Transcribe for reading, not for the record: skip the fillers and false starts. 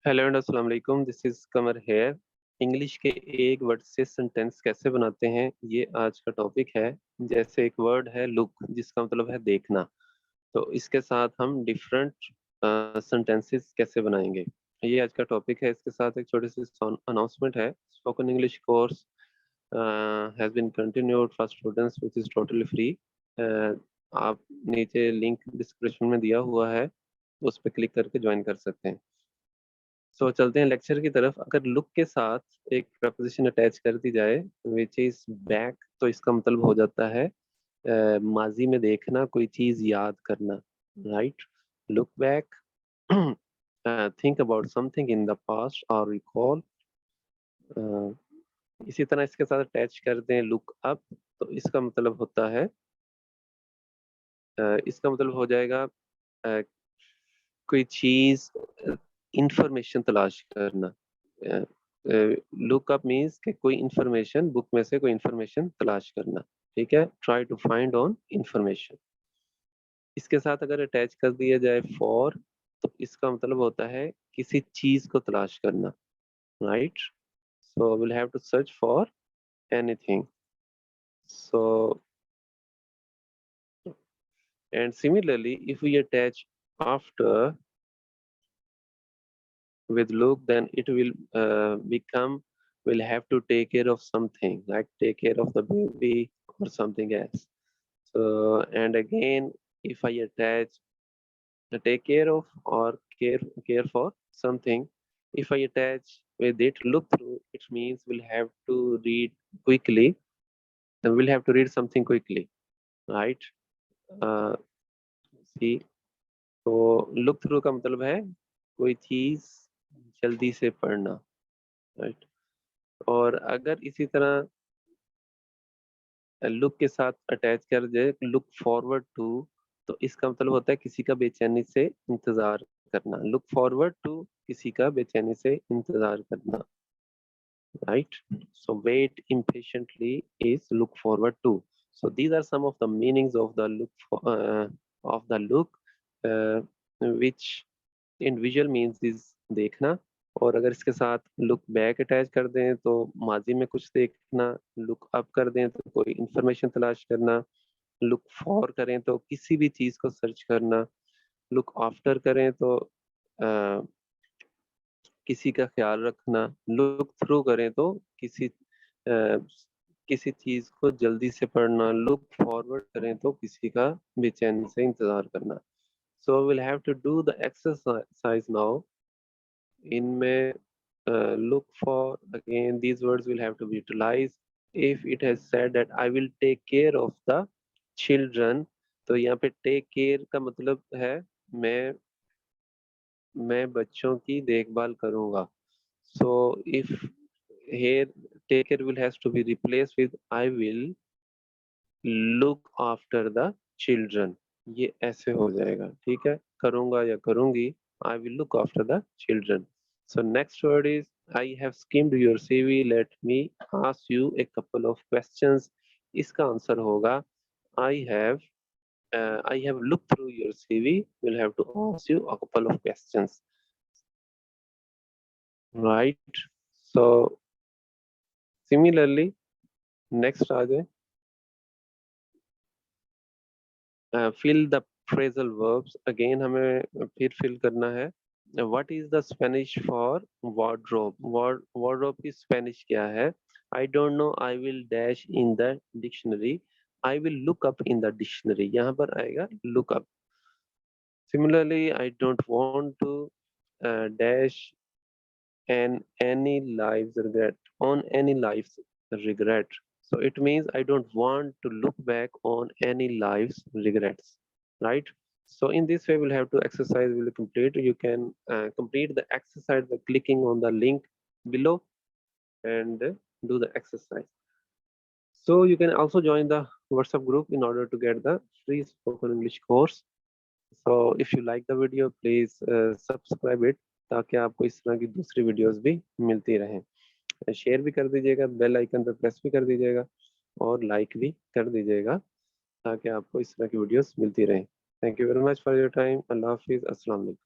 Hello and अस्सलाम वालेकुम, this is Qamar here. English के एक वर्ड से सेंटेंस कैसे बनाते हैं, ये आज का टॉपिक है। जैसे एक वर्ड है लुक, जिसका मतलब है देखना। तो इसके साथ हम डिफरेंट सेंटेंसेस कैसे बनाएंगे, ये आज का टॉपिक है। इसके साथ एक छोटी सी अनाउंसमेंट है। Spoken English course has been continued for students which is totally free. आप नीचे लिंक डिस्क्रिप्शन में दिया हुआ है, उस पर क्लिक करके ज्वाइन कर सकते हैं। सो चलते हैं लेक्चर की तरफ। अगर लुक के साथ एक प्रपोजिशन अटैच कर दी जाए विच इज बैक, तो इसका मतलब हो जाता है माजी में देखना, कोई चीज याद करना। Right, look back, think about something in the past और रिकॉल। इसी तरह इसके साथ अटैच कर दें लुक अप, तो इसका मतलब होता है इसका मतलब हो जाएगा कोई चीज, इंफॉर्मेशन तलाश करना। लुक अप मीन्स कि कोई इंफॉर्मेशन, बुक में से कोई इंफॉर्मेशन तलाश करना। ठीक है, try to find on information. इसके साथ अगर अटैच कर दिया जाए फॉर, तो इसका मतलब होता है किसी चीज को तलाश करना। Right, so will have to search for anything. So and similarly if we attach after with look, then it will become, will have to take care of something, like take care of the baby or something else. So and again, if I attach the take care of or care for something, if I attach with it look through, it means we'll have to read quickly, and we'll have to read something quickly. Right, uh, see, तो look through का मतलब है कोई चीज जल्दी से पढ़ना। Right, और अगर इसी तरह लुक के साथ अटैच कर दे लुक फॉरवर्ड टू, तो इसका मतलब होता है किसी का बेचैनी से इंतजार करना। लुक फॉरवर्ड टू, किसी का बेचैनी से इंतजार करना। Right, so wait impatiently is look forward to. So these are some of the meanings of the look, which in visual means is देखना। और अगर इसके साथ लुक बैक अटैच कर दें तो माजी में कुछ देखना, लुक अप कर दें तो कोई इंफॉर्मेशन तलाश करना, लुक फॉर करें तो किसी भी चीज को सर्च करना, लुक आफ्टर करें तो किसी का ख्याल रखना, लुक थ्रू करें तो किसी चीज को जल्दी से पढ़ना, लुक फॉरवर्ड करें तो किसी का बेचैनी से इंतजार करना। So will have to do the exercise now. इनमें look for, again these words will have to be utilized. If it has said that I will take care of the children, तो यहाँ पे take care का मतलब है मैं बच्चों की देखभाल करूंगा। So if here take care will has to be replaced with I will look after the children। ये ऐसे हो जाएगा, ठीक है, करूंगा या करूंगी, I will look after the children। So next word is I have skimmed your CV, let me ask you a couple of questions। इसका आंसर होगा I have looked through your CV, will have to ask you a couple of questions। Right, so similarly next आ जाए, fill the phrasal verbs। again हमें फिर fill करना है। what is the Spanish for wardrobe? wardrobe की Spanish क्या है? I don't know, I will dash in the dictionary, I will look up in the dictionary। यहाँ पर आएगा look up। similarly I don't want to dash and any lives regret, on any lives regret। so it means I don't want to look back on any lives regrets। Right, so in this way we'll have to exercise will complete. You can complete the exercise by clicking on the link below and do the exercise. So you can also join the WhatsApp group in order to get the free spoken English course। so if you like the video, please subscribe it, ताकि आपको इस तरह की दूसरी videos भी मिलती रहें। Share भी कर दीजिएगा, बेल आइकन पर प्रेस भी कर दीजिएगा और लाइक भी कर दीजिएगा, ताकि आपको इस तरह की वीडियोस मिलती रहें। Thank you very much for your time. अल्लाह हाफिज़, अस्सलाम वालेकुम।